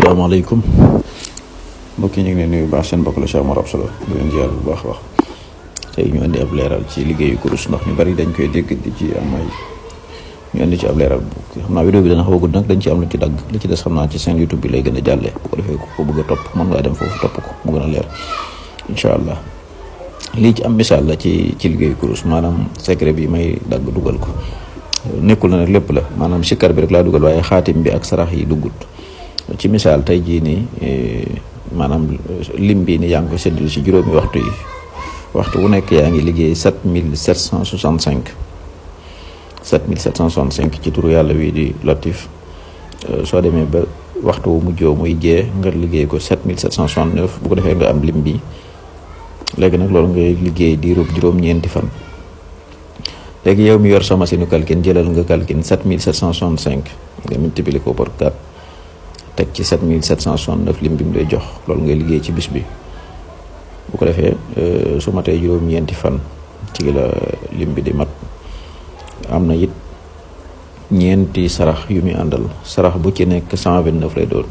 asalaamaaleykum mbokk yi ñu ngi leen nuyu baax seen mbokk la Cheikh Mor Absalo di leen ziar bu baax a baax tey ñu indi ab leeral ci liggéeyu kurus ndax ñu bari dañ koy dégg di ci am ay ñu indi ci ab leeral xam naa vidéo bi dana xaw a gudd nag dañ ci am lu ci dagg li ci des xam naa ci seen YouTube bi lay gën a jàllee bu ko defee ko bëgg a topp mën ngaa dem foofu topp ko mu gën a leer incha allah. lii ci am misaal la ci liggéeyu kurus maanaam secret bi may dagg dugal ko nekkul na nag lépp la maanaam sikkar bi rek laa dugal waaye xaatim bi ak sarax yi duggut ci misaal tey jii nii maanaam lim bi ni yaa ngi ko séddale ci juróomi waxtu yi waxtu bu nekk yaa ngi liggéey 7765 ci turu yàlla wi di Latif soo demee ba waxtu wu mujjoo muy jee nga liggéey ko 7769 bu ko defee nga am lim bi léegi nag loolu ngay liggéey diirub juróom-ñeenti fan léegi yow mi yor sa machine calcul jëlal nga calcul 7765 nga multiplier ko par 4 teg ci 7769 lim bi mu lay jox loolu ngay liggéey ci bis bi bu ko defee su matee juróom-ñeenti fan ci la lim bi di mat am na it ñeenti sarax yu muy àndal sarax bu ci nekk 129 lay doon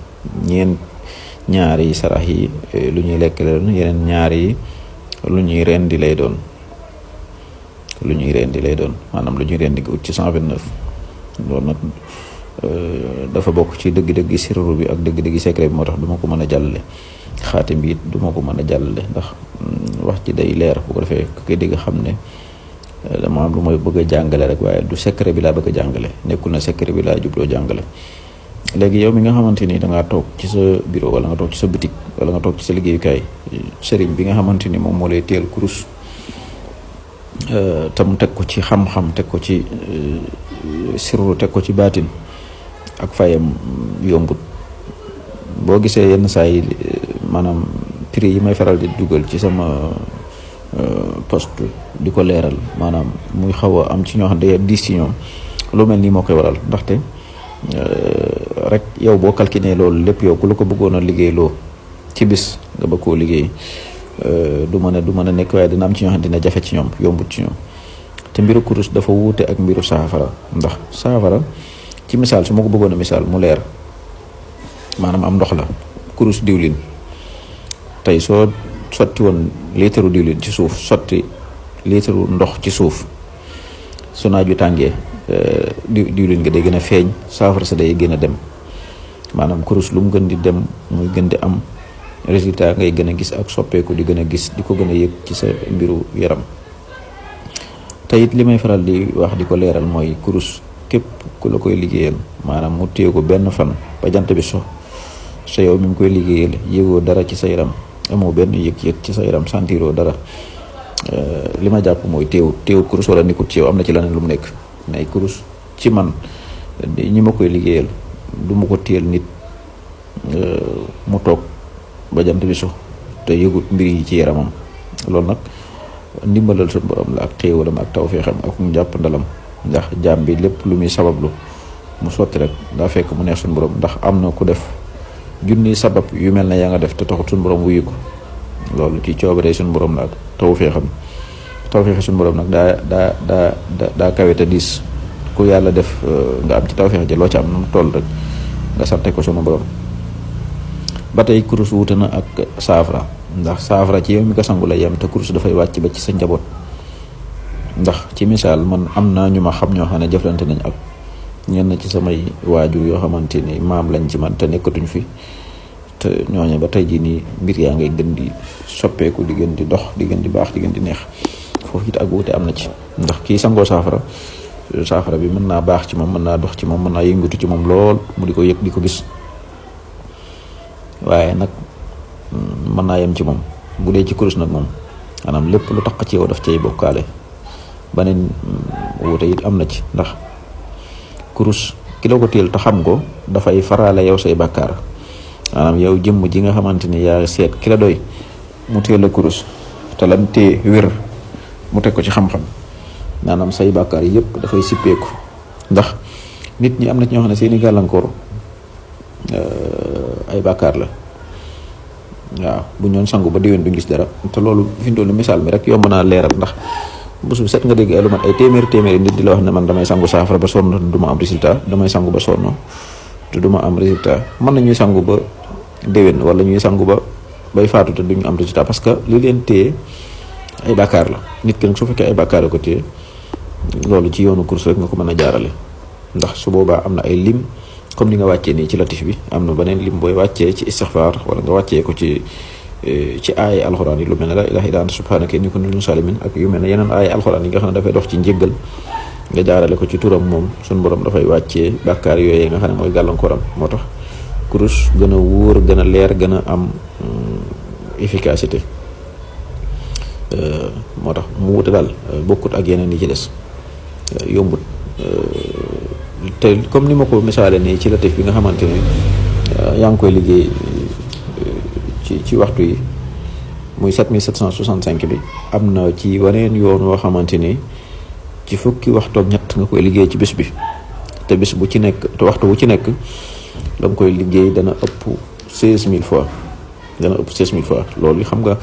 ñaari sarax yi lu ñuy lekk la doon yeneen ñaari lu ñuy rendi lay doon maanaam lu ñuy rendi ut ci 129 loolu nag dafa bokk ci dëgg-dëgg sirru bi ak dëgg-dëgg secret bi moo tax duma ko mën a jàllale xaatim bi it duma ko mën a jàllale ndax wax ci day leer bu ko defee ku koy dégg xam ne dama am lu mooy bëgg a jàngale rek waaye du secret bi laa bëgg a jàngale nekkul na secret bi laa jubloo jàngale léegi yow mi nga xamante ni dangaa toog ci sa bureau wala nga toog ci sa boutique wala nga toog ci sa liggéeyukaay sëriñ bi nga xamante ni moom moo lay teel kurus tam teg ko ci xam-xam teg ko ci sirru teg ko ci baatin ak fayam yombut boo gisee yenn saa yi maanaam prix yi may faral di dugal ci sama post di ko leeral maanaam muy xaw a am ci ñoo xam ne diis ci ñoom lu mel nii moo koy waral ndaxte rek yow boo calculé loolu lépp yow ku la ko bëggoon a liggéey loo ci bis nga bëgg koo liggéey du mën a nekk waaye dina am ci ñoo xam ne dina jafe ci ñoom yombut ci ñoom te mbiru kurus dafa wuute ak mbiru saafara ndax saafara ci misaal su ma ko bëggoon a misaal mu leer maanaam am ndox la kurus diwlin tey soo sotti woon liitaru diwlin ci suuf sotti liitaru ndox ci suuf su naaj wi tàngee diwlin nga day gën a feeñ saafara sa day gën a dem maanaam kurus lu mu gën di dem muy gën di am résultat ngay gën a gis ak soppeeku di gën a gis di ko gën a yëg ci sa mbiru yaram te it li may faral di wax di ko leeral mooy kurus képp ku la koy liggéeyal maanaam mu téye ko benn fan ba jant bi so sa yow mi mu koy liggéeyal yëgoo dara ci sa yaram amoo benn yëg-yëg ci sa yaram sentiroo dara li ma jàpp mooy téewut kurus wala nekkut ci yow am na ci leneen lu mu nekk nay kurus ci man ñi ma koy liggéeyal du ma ko téyel nit mu toog ba jant bi so te yëgut mbir yi ci yaramam loolu nag ndimbalal suñu borom la ak xéewalam ak tawfeexam ak mu jàpp ndalam ndax jaam bi lépp lu muy sabablu mu sotti rek daa fekk mu neex suñu borom ndax am na ku def junni sabab yu mel ne yaa nga def te taxut suñu borom wuyu ko loolu ci coobare suñu borom la ak tawfeexam suñu borom nag daa kawe te diis ku yàlla def nga am ci tawfeex ji loo ci am nu mu toll rek nga sante ko suñu borom ba tey kurus wuute na ak saafara ndax saafara ci yow mi ko sangu la yem te kurus dafay wàcc ba ci sa njaboot ndax ci misaal man am na ñu ma xam ñoo xam ne jëflante nañ ak ñenn ci samay waajur yoo xamante ni maam lañ ci man te nekkatuñ fi te ñooñu ba tey jii nii mbir yaa ngay gën di soppeeku di gën di dox di gën di baax di gën di neex foofu it ak wuute am na ci ndax kii sangoo saafara bi mën naa baax ci moom mën naa dox ci moom mën naa yëngatu ci moom lool mu di ko yëg di ko gis waaye nag mën naa yem ci moom bu dee ci kurus nag moom maanaam lépp lu tax ci yow daf cay bokkaale baneen wuute it am na ci ndax kurus ki la ko téel te xam ko dafay faraale yow say bàkkaar maanaam yow jëmm ji nga xamante ni yaa seet ki la doy mu téel la kurus te lam tee wér mu teg ko ci xam-xam maanaam say bàkkaar yëpp dafay sippeeku ndax nit ñi am na ci ñoo xam ne seeni gàllankoor ay bàkkaar la waaw bu ñoon sangu ba déwén duñ gis dara te loolu fi mu toll misaal mi rek yomb naa leeral ndax bés bu set nga dégg ay lu mat ay téeméeri nit di la wax ne man damay sangu saafara ba sonn du ma am résultat damay sangu ba sonn te du ma am résultat mën nañuy sangu ba déwén wala ñuy sangu ba bay faatu te duñu am résultat parce que li leen téye ay bàkkaar la. nit ki nag su fekkee ay bàkkaar la ko téye loolu ci yoonu course rek nga ko mën a jaarale ndax su boobaa am na ay lim comme ni nga wàccee nii ci latif bi am na beneen lim booy wàccee ci istixfaar wala nga wàccee ko ci aay alxuraan yi lu mel ne la ilaha illa anta subhanaka inni kuntu minaz zalimin ak yu mel ne yeneen aay alxuraan yi nga xam ne dafay dox ci njéggal nga jaarale ko ci turam moom suñu borom dafay wàccee bàkkaar yooyee nga xam ne mooy gàllankooram. moo tax kurus gën a wóor gën a leer gën a am efficacité moo tax mu wute daal bokkut ak yeneen yi ci des yombut te comme ni ma ko misaale nii ci latif bi nga xamante ne yaa ngi koy liggéey ci waxtu yi muy 7765 bi am na ci waneen yoon woo xamante ni ci fukki waxtu ak ñett nga koy liggéey ci bis bi te bis bu ci nekk te waxtu bu ci nekk da nga koy liggéey dana ëpp 16000 fois loolu xam nga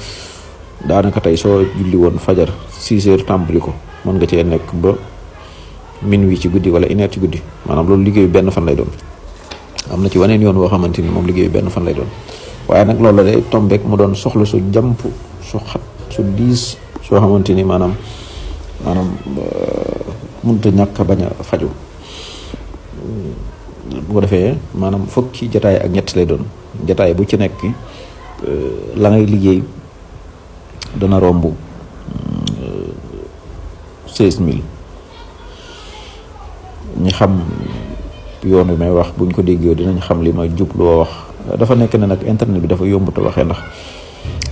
daanaka tey soo julli woon fajar 6 heures tàmbali ko mën nga cee nekk ba minuit ci guddi wala 1 heure ci guddi maanaam loolu liggéeyu benn fan lay doon. am na ci waneen yoon woo xamante ni moom liggéeyu benn fan lay doon waaye nag loolu la day tombeek mu doon soxla su jàmp su xat su diis soo xamante ni maanaam mënut a ñàkk a bañ a faju bu ko defee maanaam fukki jataay ak ñett lay doon jataay bu ci nekk la ngay liggéey dana romb 16000 ñi xam yoon wi may wax buñ ko déggee dinañ xam li ma jubloo wax dafa nekk ne nag internet bi dafa yombut a waxee ndax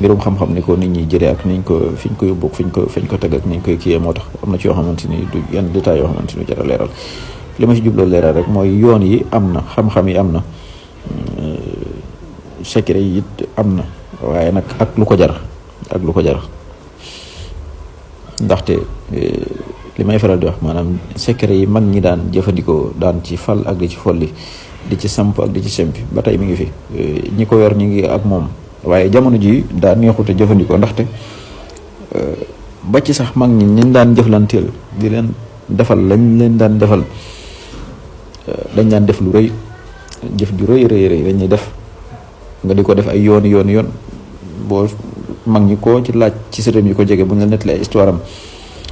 mbirum xam-xam ni ko nit ñi jëlee ak niñ ko fiñ ko yóbbu fiñ ko teg ak niñ koy kiyee moo tax am na ci yoo xamante ni du yenn détails yoo xamante ni jar a leeral li ma ci jubloo leeral rek mooy yoon yi am na xam-xam yi am na secret yi it am na waaye nag ak lu ko jar ndaxte li may faral di wax maanaam secret yi mag ñi daan jëfandikoo daan ci fal ak di ci folli di ci samp ak di ci sempi ba tey mi ngi fi ñi ko yor ñi ngi ak moom waaye jamono ji daa neexute jëfandikoo ndaxte ba ci sax mag ñi ñu daan jëflanteel di leen defal lañ leen daan defal dañ daan def lu rëy jëf ju rëy dañuy def nga di ko def ay yoon boo mag ñi ko ci laaj ci sërëm yi ko jege bu ñu la nettalee ay histoire am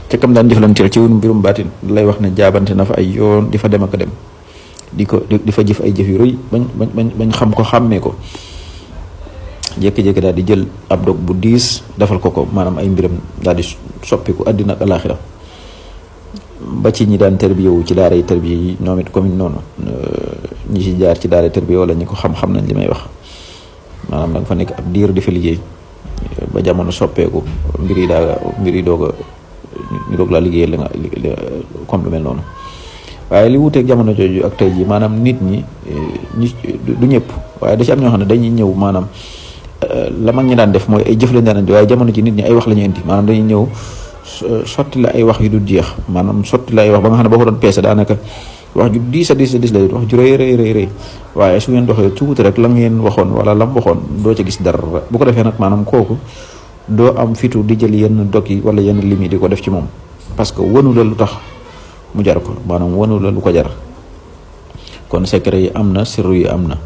ca kam daan jëflanteel ci mbirum baatin lay wax ne jaabante na fa ay yoon di fa dem ak dem di fa jëf ay jëf yu rëy bañ xam ko xàmmee ko jékki-jékki daal di jël ab dog bu diis defal ko maanaam ay mbiram daal di soppiku àddina ak alaaxira ba ci ñi daan tërbiyewu ci daara yi tërbiye yi ñoom it comme noonu ñi ci jaar ci daara yi tërbiye wala ñi ko xam nañ li may wax maanaam da nga fa nekk ab diir di fa liggéey ba jamono soppeeku mbir yi doog a ñu doog laa liggéeyal la nga comme lu mel noonu waaye li wuteeg jamono jooju ak tey ji maanaam nit ñi du ñëpp waaye da ci am ñoo xam ne dañuy ñëw maanaam la mag ñi daan def mooy ay jëf lañ daan indi waaye jamono ji nit ñi ay wax la ñu indi maanaam dañuy ñëw sotti la ay wax yu du jeex maanaam sotti la ay wax ba nga xam ne boo ko doon peese daanaka wax ju diis la wax ju rëy waaye su ngeen doxee tuuti rek la ngeen waxoon wala lam waxoon doo ca gis dara bu ko defee nag maanaam kooku doo am fitu di jël yenn dog yi wala yenn lim yi di ko def ci moom parce que wanu la lu tax mu jar ko maanaam wanu la lu ko jar kon secret yi am na sirru yi am na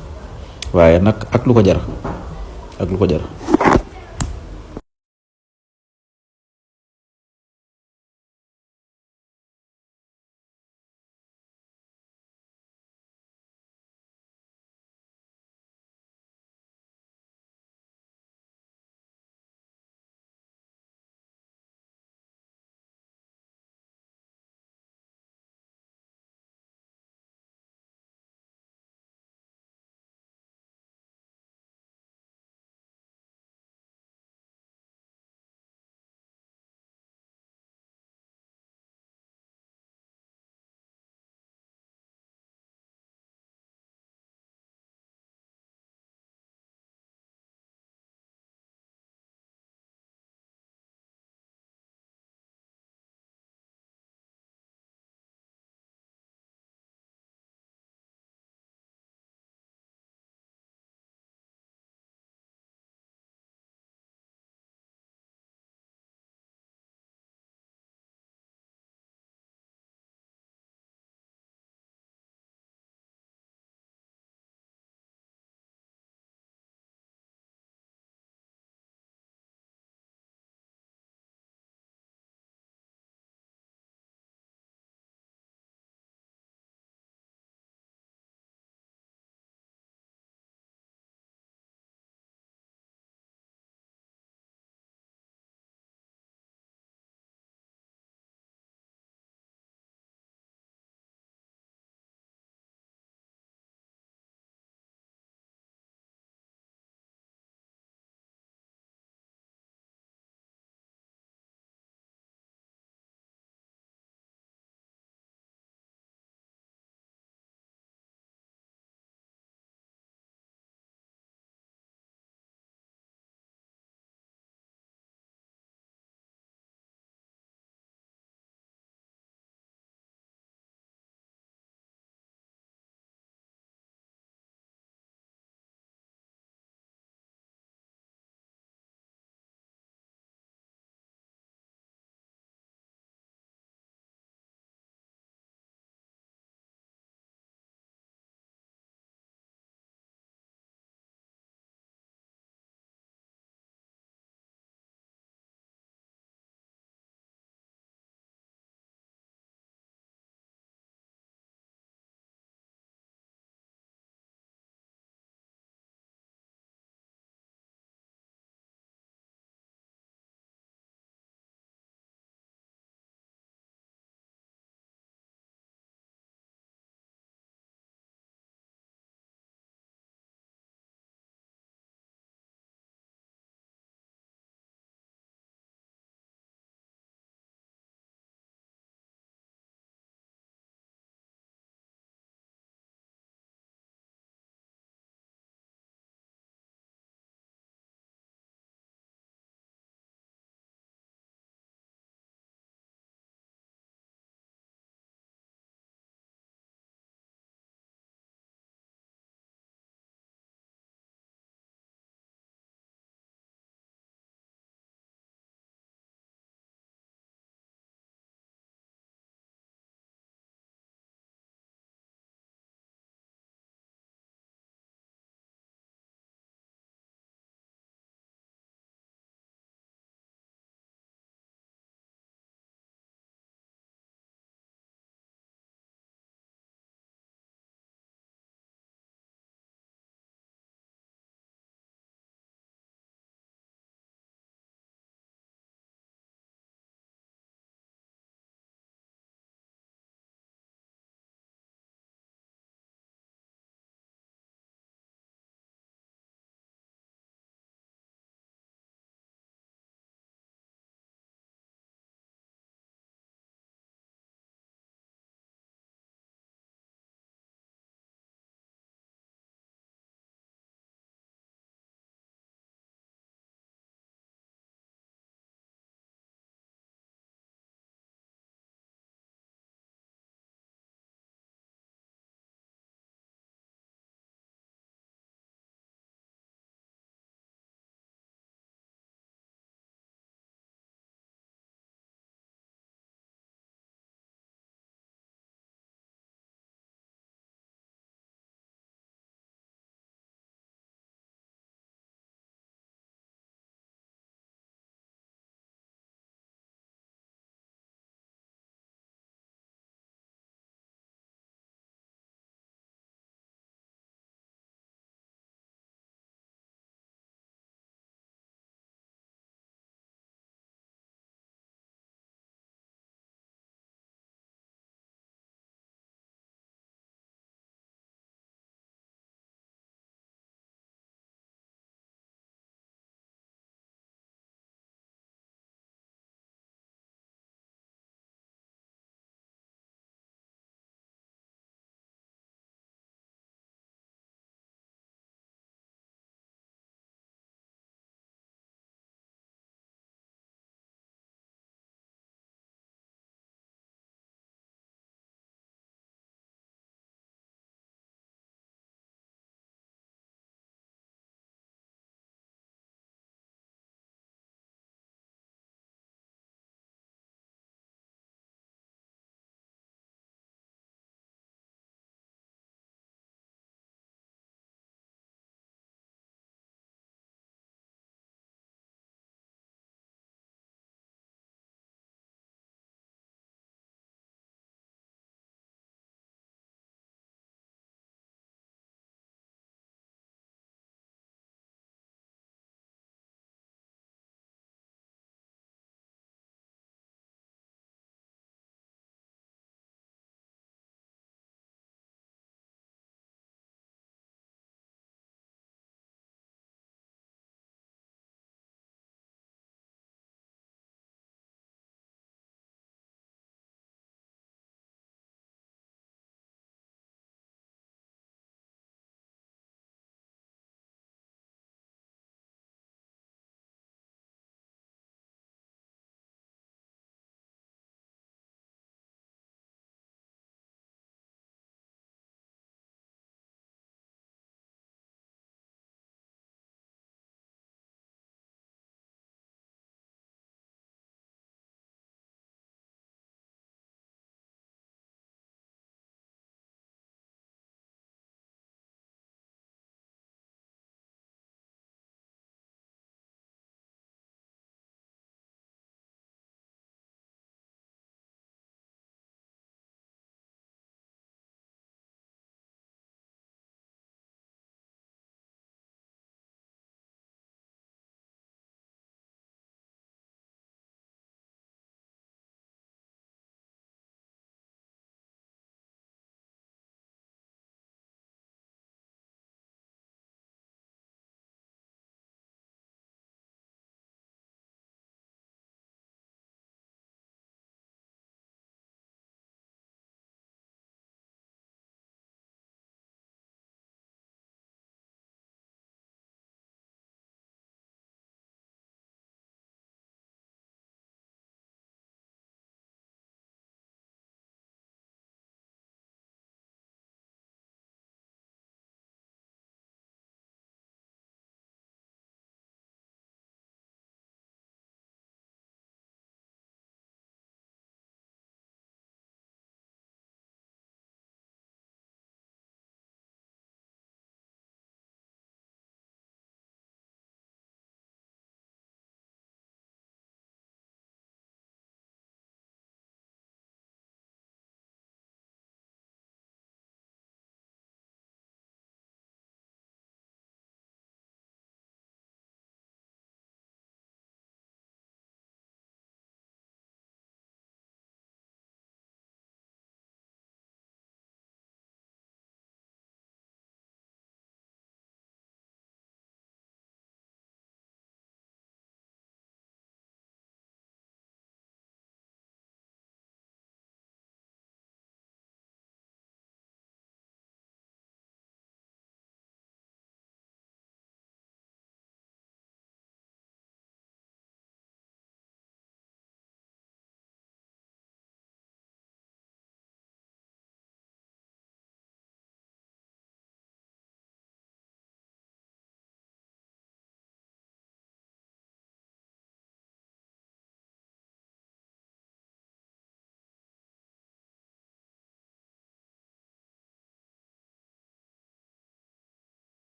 waaye nag ak lu ko jar